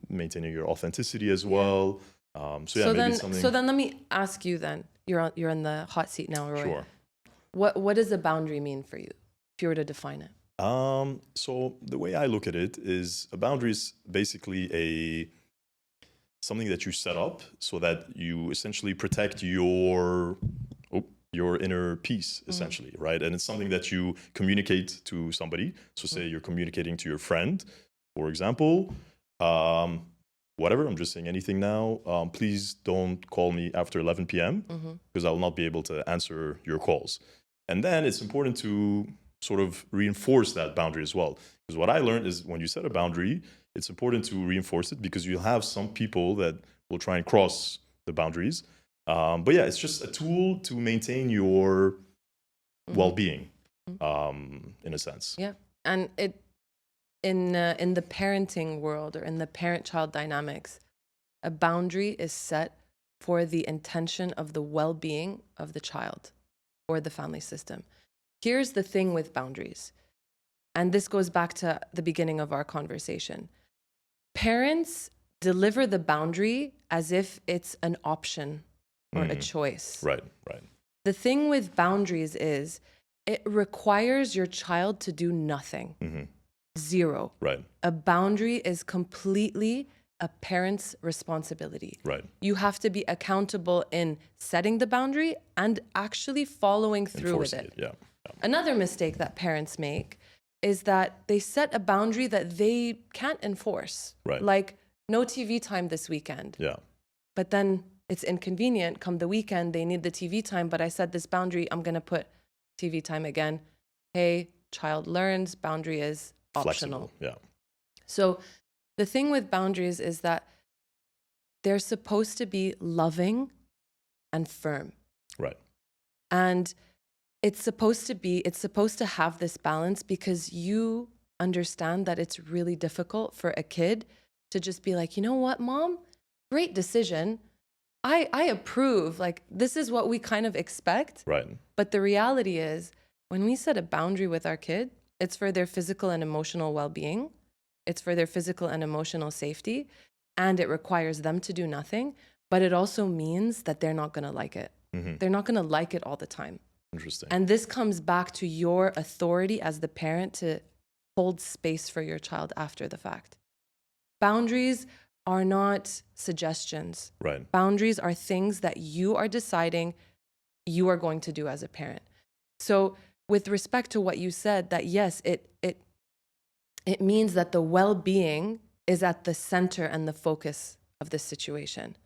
maintaining your authenticity as well. So then let me ask you then. You're in the hot seat now, Roy. Sure. What does a boundary mean for you, if you were to define it? So the way I look at it is a boundary is basically something that you set up so that you essentially protect your inner peace, essentially, right? And it's something that you communicate to somebody. So say you're communicating to your friend, for example. Whatever, I'm just saying anything now. Please don't call me after 11 p.m. Because I will not be able to answer your calls. And then it's important to sort of reinforce that boundary as well. Because what I learned is when you set a boundary, it's important to reinforce it because you'll have some people that will try and cross the boundaries. But yeah, it's just a tool to maintain your well-being, in a sense. Yeah, and in the parenting world or in the parent-child dynamics, a boundary is set for the intention of the well-being of the child or the family system. Here's the thing with boundaries, and this goes back to the beginning of our conversation. Parents deliver the boundary as if it's an option or a choice. Right. The thing with boundaries is it requires your child to do nothing. Zero. Right. A boundary is completely a parent's responsibility. Right. You have to be accountable in setting the boundary and actually following through with Enforcing it. Yeah. Another mistake that parents make is that they set a boundary that they can't enforce. Right. Like, no TV time this weekend. Yeah. But then it's inconvenient. Come the weekend, they need the TV time, but I set this boundary, I'm going to put TV time again. Hey, child learns, boundary is optional. Flexible. Yeah. So the thing with boundaries is that they're supposed to be loving and firm. Right. And it's supposed to have this balance because you understand that it's really difficult for a kid to just be like, you know what, Mom, great decision. I approve. Like, this is what we kind of expect. Right. But the reality is, when we set a boundary with our kid, it's for their physical and emotional well-being. It's for their physical and emotional safety. And it requires them to do nothing. But it also means that they're not going to like it. They're not going to like it all the time. Interesting. And this comes back to your authority as the parent to hold space for your child after the fact. Boundaries are not suggestions. Right. Boundaries are things that you are deciding you are going to do as a parent. So with respect to what you said, that yes, it means that the well-being is at the center and the focus of this situation.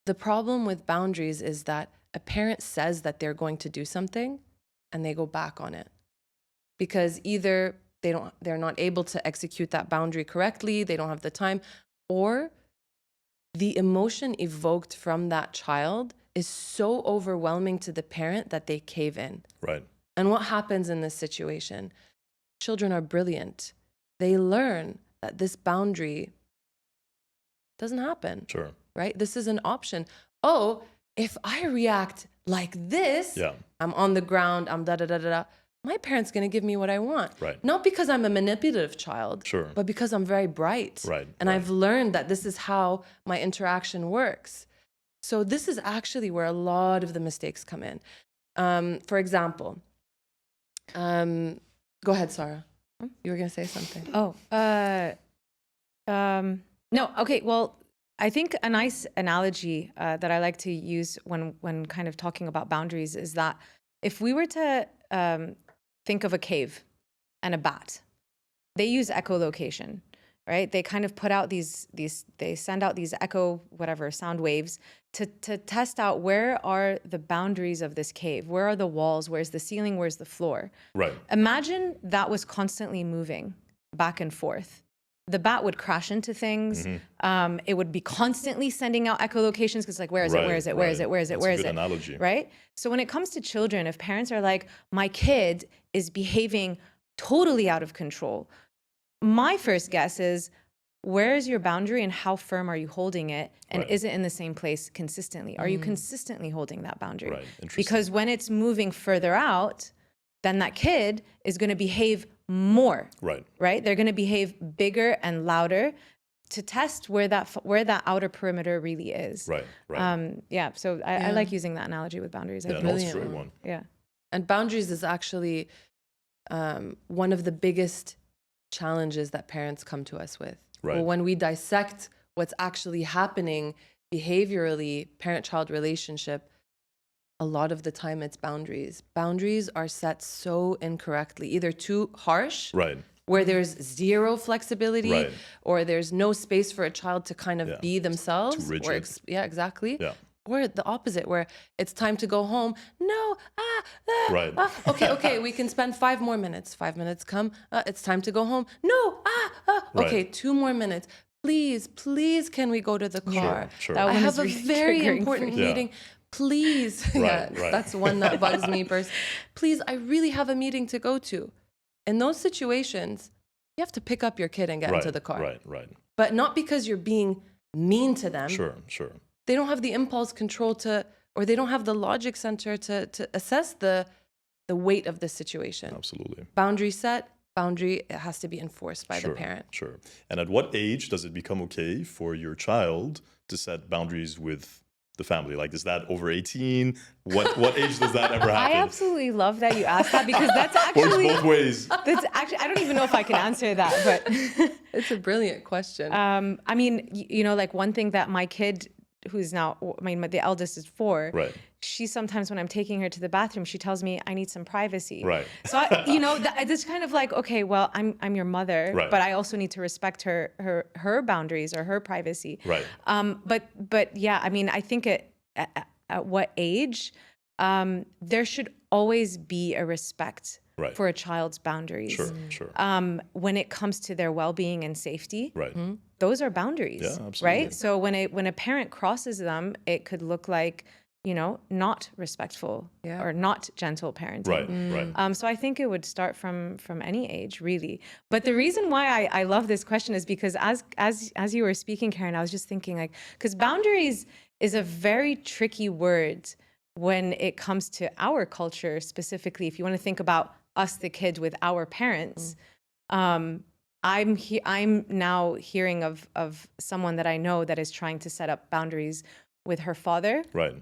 The problem with boundaries is that a parent says that they're going to do something and they go back on it because either they're not able to execute that boundary correctly, they don't have the time, or the emotion evoked from that child is so overwhelming to the parent that they cave in. Right. And what happens in this situation? Children are brilliant. They learn that this boundary doesn't happen. Sure. Right? This is an option. Oh, if I react like this, Yeah. I'm on the ground, I'm da-da-da-da-da, my parent's going to give me what I want. Right. Not because I'm a manipulative child, Sure. but because I'm very bright. Right. And right. I've learned that this is how my interaction works. So this is actually where a lot of the mistakes come in. For example, go ahead, Sarah. You were going to say something. No, okay, well, I think a nice analogy that I like to use when kind of talking about boundaries is that if we were to think of a cave and a bat, they use echolocation, right? They kind of put out they send out these echo, whatever, sound waves to test out where are the boundaries of this cave? Where are the walls? Where's the ceiling? Where's the floor? Right. Imagine that was constantly moving back and forth. The bat would crash into things. It would be constantly sending out echolocations because like, where is it? Where is it? Where is it? Where is it? That's Where a is good it? analogy. Right? So when it comes to children, if parents are like, my kid is behaving totally out of control, my first guess is, where is your boundary and how firm are you holding it? And Right. is it in the same place consistently? Are you consistently holding that boundary? Right. Interesting. Because when it's moving further out, then that kid is going to behave more. Right. Right? They're going to behave bigger and louder to test where that outer perimeter really is. Right. Right. Yeah. So I like using that analogy with boundaries. Yeah, no, it's a brilliant great one. one. Yeah. And boundaries is actually one of the biggest challenges that parents come to us with. Right. Well, when we dissect what's actually happening behaviorally, parent-child relationship, a lot of the time it's boundaries. Boundaries are set so incorrectly, either too harsh, Right. where there's zero flexibility, Right. or there's no space for a child to kind of Yeah. be themselves. Too rigid. Or yeah, exactly. Yeah. Or the opposite, where it's time to go home. No, Right. okay, we can spend 5 more minutes. 5 minutes come, it's time to go home. No, okay, Right. 2 more minutes. Please, can we go to the car? Sure. That I one have is a really very triggering for important you. Yeah. meeting. Please, Right. that's one that bugs me first. Please, I really have a meeting to go to. In those situations, you have to pick up your kid and get into the car. Right. But not because you're being mean to them. Sure. They don't have the impulse control or they don't have the logic center to assess the weight of the situation. Absolutely. Boundary set, boundary, it has to be enforced by the Sure, parent. sure. And at what age does it become okay for your child to set boundaries with the family? Like, is that over 18? What age does that ever I happen? absolutely love that you asked that because that's Works actually both ways. that's actually I don't even know if I can answer that, but It's a brilliant question. I mean, you know, like one thing that my kid, who's now, I mean, the eldest is 4. Right. She sometimes, when I'm taking her to the bathroom, she tells me I need some privacy. Right. So you know, it's kind of like, okay, well, I'm your mother, Right. but I also need to respect her boundaries or her privacy. Right. But yeah, I mean, I think at what age, there should always be a respect Right. for a child's boundaries. Sure, sure. When it comes to their well-being and safety, Right. those are boundaries, Yeah, absolutely. right? So when a parent crosses them, it could look like, you know, not respectful or not gentle parenting. Right, right. So I think it would start from any age, really. But the reason why I love this question is because as you were speaking, Karen, I was just thinking, like, because boundaries is a very tricky word when it comes to our culture specifically. If you want to think about us, the kids, with our parents, I'm now hearing of someone that I know that is trying to set up boundaries with her father. Right.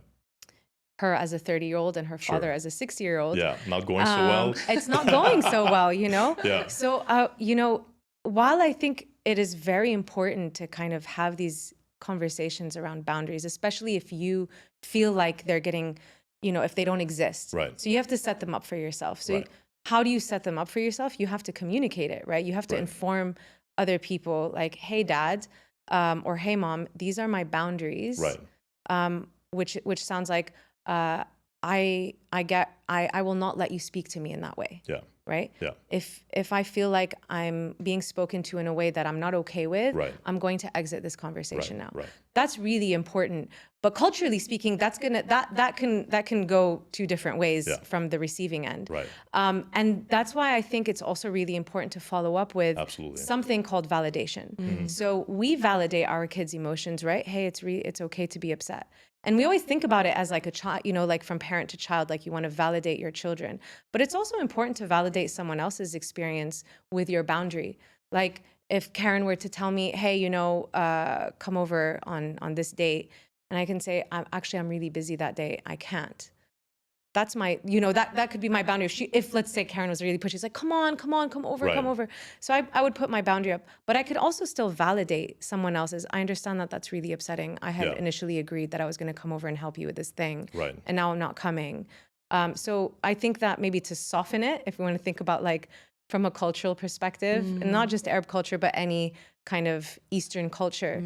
Her as a 30-year-old and her father Sure. as a 60-year-old. Yeah, not going so well. It's not going so well, you know? Yeah. So, you know, while I think it is very important to kind of have these conversations around boundaries, especially if you feel like they're getting, you know, if they don't exist. Right. So you have to set them up for yourself. So Right. how do you set them up for yourself? You have to communicate it, right? You have to Right. inform other people, like, hey, dad, or hey, mom, these are my boundaries. Right. Which sounds like, I will not let you speak to me in that way. Yeah. Right? Yeah. If I feel like I'm being spoken to in a way that I'm not okay with, Right. I'm going to exit this conversation now. Right. That's really important. But culturally speaking, that can go 2 different ways Yeah. from the receiving end. Right. And that's why I think it's also really important to follow up with Absolutely. something called validation. So we validate our kids' emotions, right? Hey, it's okay to be upset. And we always think about it as like a child, you know, like from parent to child, like you want to validate your children. But it's also important to validate someone else's experience with your boundary. Like if Karen were to tell me, hey, you know, come over on this date, and I can say, I'm really busy that day, I can't. That's my, you know, that could be my boundary. If let's say Karen was really pushy, it's like, come over, Right. come over. So I would put my boundary up, but I could also still validate someone else's. I understand that that's really upsetting. I had Yeah. initially agreed that I was going to come over and help you with this thing. Right. And now I'm not coming. So I think that maybe to soften it, if we want to think about like from a cultural perspective, and not just Arab culture, but any kind of Eastern culture,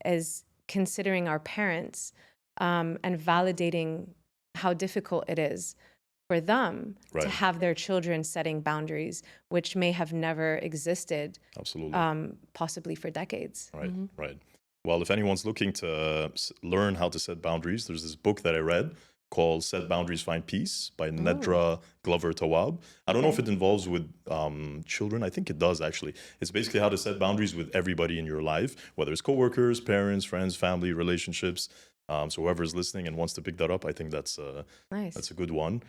is considering our parents and validating how difficult it is for them Right. to have their children setting boundaries, which may have never existed, Absolutely. possibly for decades. Right, right. Well, if anyone's looking to learn how to set boundaries, there's this book that I read called Set Boundaries, Find Peace by Nedra Glover Tawab. I don't know if it involves with children. I think it does, actually. It's basically how to set boundaries with everybody in your life, whether it's coworkers, parents, friends, family, relationships. So whoever's listening and wants to pick that up, I think that's Nice. a good one.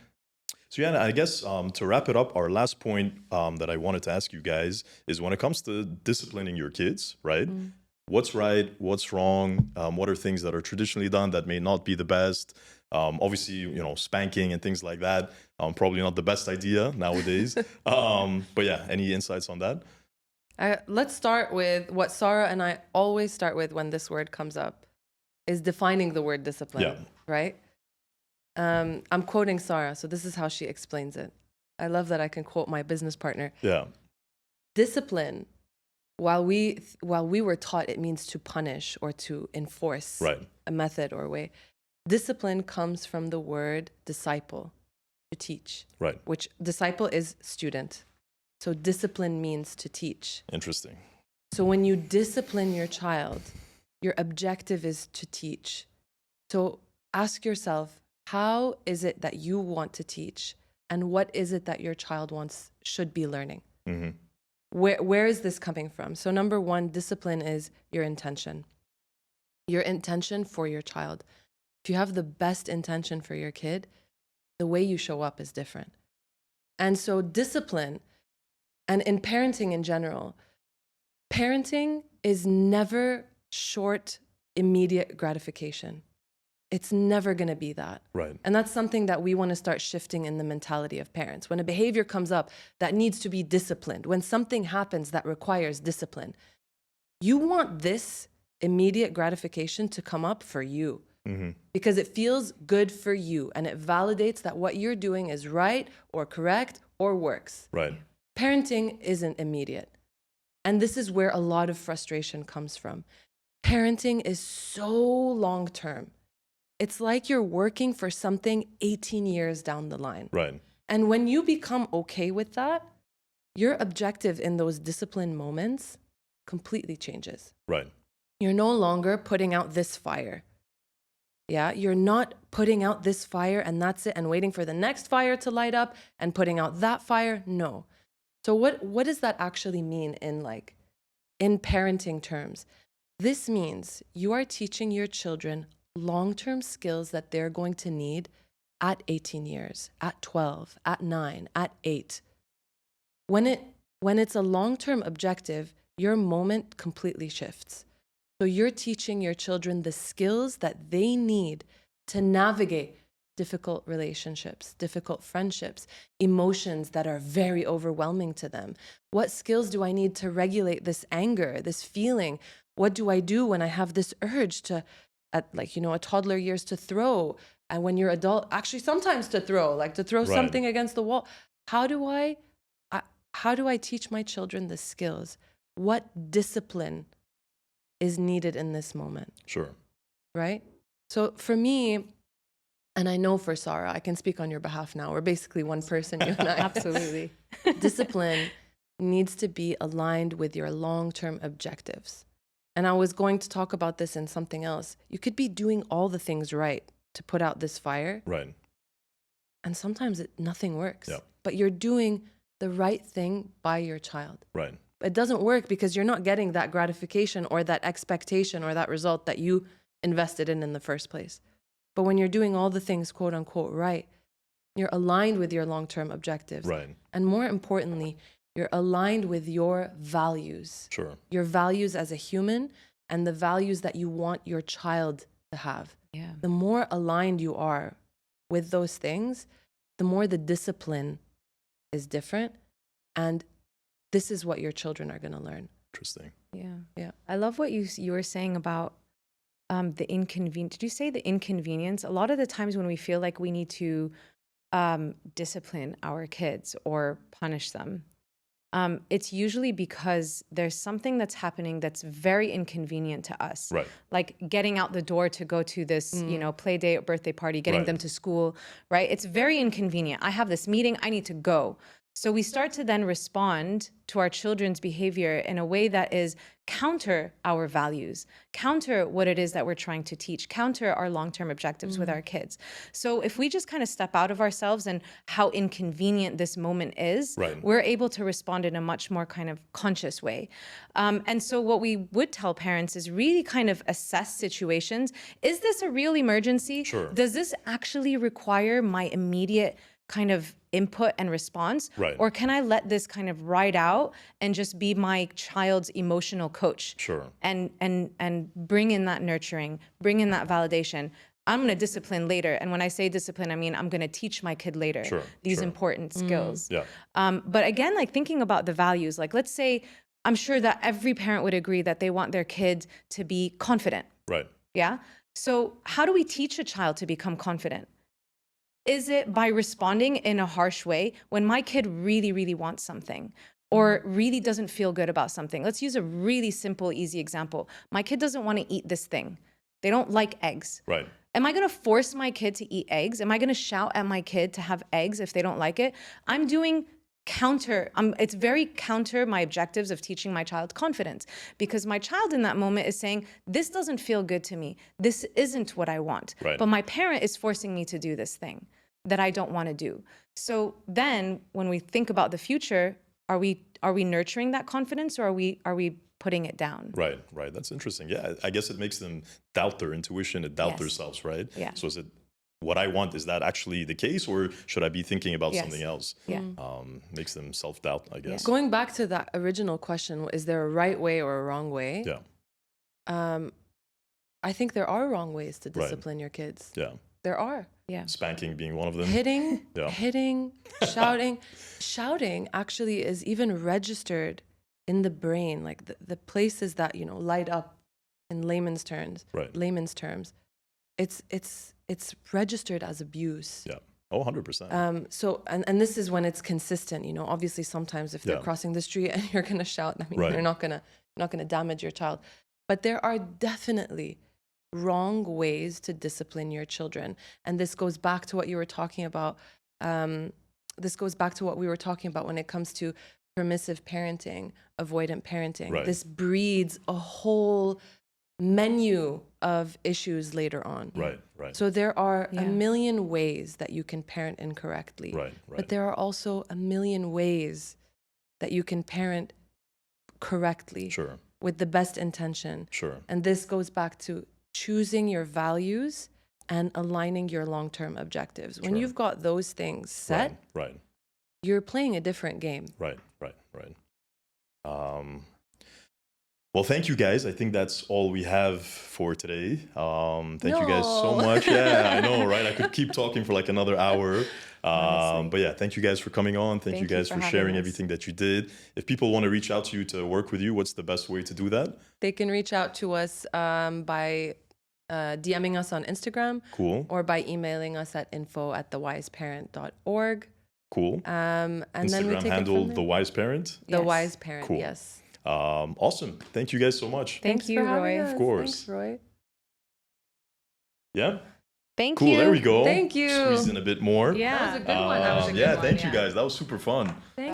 So yeah, I guess to wrap it up, our last point that I wanted to ask you guys is when it comes to disciplining your kids, right? What's right? What's wrong? What are things that are traditionally done that may not be the best? Obviously, you know, spanking and things like that, probably not the best idea nowadays. But yeah, any insights on that? Let's start with what Sarah and I always start with when this word comes up, is defining the word discipline, Yeah. right? I'm quoting Sarah, so this is how she explains it. I love that I can quote my business partner. Yeah. Discipline, while we were taught it means to punish or to enforce Right. a method or a way, discipline comes from the word disciple, to teach, Right. which disciple is student. So discipline means to teach. Interesting. So when you discipline your child, your objective is to teach. So ask yourself, how is it that you want to teach? And what is it that your child should be learning? Mm-hmm. Where is this coming from? So number 1, discipline is your intention. Your intention for your child. If you have the best intention for your kid, the way you show up is different. And so discipline, And in parenting in general, parenting is never short, immediate gratification. It's never going to be that. Right. And that's something that we want to start shifting in the mentality of parents. When a behavior comes up that needs to be disciplined, when something happens that requires discipline, you want this immediate gratification to come up for you. Because it feels good for you and it validates that what you're doing is right or correct or works. Right. Parenting isn't immediate. And this is where a lot of frustration comes from. Parenting is so long term. It's like you're working for something 18 years down the line. Right. And when you become okay with that, your objective in those discipline moments completely changes. Right. You're no longer putting out this fire. Yeah, you're not putting out this fire and that's it and waiting for the next fire to light up and putting out that fire. No. So what does that actually mean in parenting terms? This means you are teaching your children long-term skills that they're going to need at 18 years, at 12, at 9, at 8. When it's a long-term objective, your moment completely shifts. So you're teaching your children the skills that they need to navigate difficult relationships, difficult friendships, emotions that are very overwhelming to them. What skills do I need to regulate this anger, this feeling? What do I do when I have this urge to, at a toddler years to throw? And when you're adult, actually sometimes to throw Right. something against the wall. How do I teach my children the skills? What discipline is needed in this moment? Sure. Right? So for me, and I know for Sarah, I can speak on your behalf now. We're basically one person, you and I. Absolutely. Discipline needs to be aligned with your long-term objectives. And I was going to talk about this in something else. You could be doing all the things right to put out this fire. Right. And sometimes nothing works. Yeah. But you're doing the right thing by your child. Right. It doesn't work because you're not getting that gratification or that expectation or that result that you invested in the first place. But when you're doing all the things, quote unquote, right, you're aligned with your long-term objectives. Right. And more importantly, you're aligned with your values. Sure. Your values as a human and the values that you want your child to have. Yeah. The more aligned you are with those things, the more the discipline is different. And this is what your children are going to learn. Interesting. Yeah. Yeah. I love what you were saying about the inconvenience. Did you say the inconvenience? A lot of the times when we feel like we need to discipline our kids or punish them, it's usually because there's something that's happening that's very inconvenient to us. Right. Like getting out the door to go to this, play day or birthday party, getting Right. them to school, right? It's very inconvenient. I have this meeting, I need to go. So we start to then respond to our children's behavior in a way that is counter our values, counter what it is that we're trying to teach, counter our long-term objectives with our kids. So if we just kind of step out of ourselves and how inconvenient this moment is, Right. we're able to respond in a much more kind of conscious way. And so what we would tell parents is really kind of assess situations. Is this a real emergency? Sure. Does this actually require my immediate kind of input and response? Right. Or can I let this kind of ride out and just be my child's emotional coach? Sure. And bring in that nurturing, bring in that validation. I'm going to discipline later. And when I say discipline, I mean, I'm going to teach my kid later Sure, these sure. important skills. Yeah. But again, like thinking about the values, like let's say, I'm sure that every parent would agree that they want their kid to be confident. Right. Yeah. So how do we teach a child to become confident? Is it by responding in a harsh way when my kid really, really wants something or really doesn't feel good about something? Let's use a really simple, easy example. My kid doesn't want to eat this thing. They don't like eggs. Right. Am I going to force my kid to eat eggs? Am I going to shout at my kid to have eggs if they don't like it? I'm doing counter. It's very counter my objectives of teaching my child confidence, because my child in that moment is saying, this doesn't feel good to me. This isn't what I want. Right. But my parent is forcing me to do this thing that I don't want to do. So then when we think about the future, are we nurturing that confidence, or are we putting it down? Right. Right. That's interesting. Yeah. I guess it makes them doubt their intuition and doubt Yes. themselves, right? Yeah. So is it what I want, is that actually the case, or should I be thinking about Yes. something else? Yeah. Makes them self-doubt, I guess. Going back to that original question, is there a right way or a wrong way? Yeah. I think there are wrong ways to discipline your kids. Yeah. There are. Yeah. Spanking being one of them. Hitting, Yeah. hitting, shouting. Shouting actually is even registered in the brain, like the places that, you know, light up in layman's terms. Right. Layman's terms. It's registered as abuse. Yeah. Oh, 100%. So, and this is when it's consistent, you know, obviously sometimes if they're crossing the street and you're going to shout, I mean, Right. you're not going to damage your child. But there are definitely wrong ways to discipline your children. And this goes back to what you were talking about. This goes back to what we were talking about when it comes to permissive parenting, avoidant parenting. Right. This breeds a whole menu of issues later on. Right. Right. So there are Yeah. a million ways that you can parent incorrectly. Right. Right. But there are also a million ways that you can parent correctly Sure. with the best intention. Sure. And this goes back to choosing your values and aligning your long-term objectives. When Sure. you've got those things set, Right. you're playing a different game. Right. Well, thank you guys. I think that's all we have for today. Thank you guys so No. much. Yeah, I know, right? I could keep talking for like another hour. Honestly. But yeah, thank you guys for coming on. Thank you Thank you guys for for having sharing us. everything that you did. If people want to reach out to you to work with you, what's the best way to do that? They can reach out to us by DMing us on Instagram Cool. or by emailing us at info@thewiseparent.org. Cool. And then we Instagram take handle it from The there. Wise Parent. The Yes. Wise Parent, Cool. yes. Awesome. Thank you guys so much. Thank Thanks you, for having Roy. us. Of course. Thanks, Roy. Yeah. Thank Cool. you. There we go. Thank you. Squeeze in a bit more. Yeah. That was a good one. That was a good Yeah. one, Thank you guys. That was super fun. Thank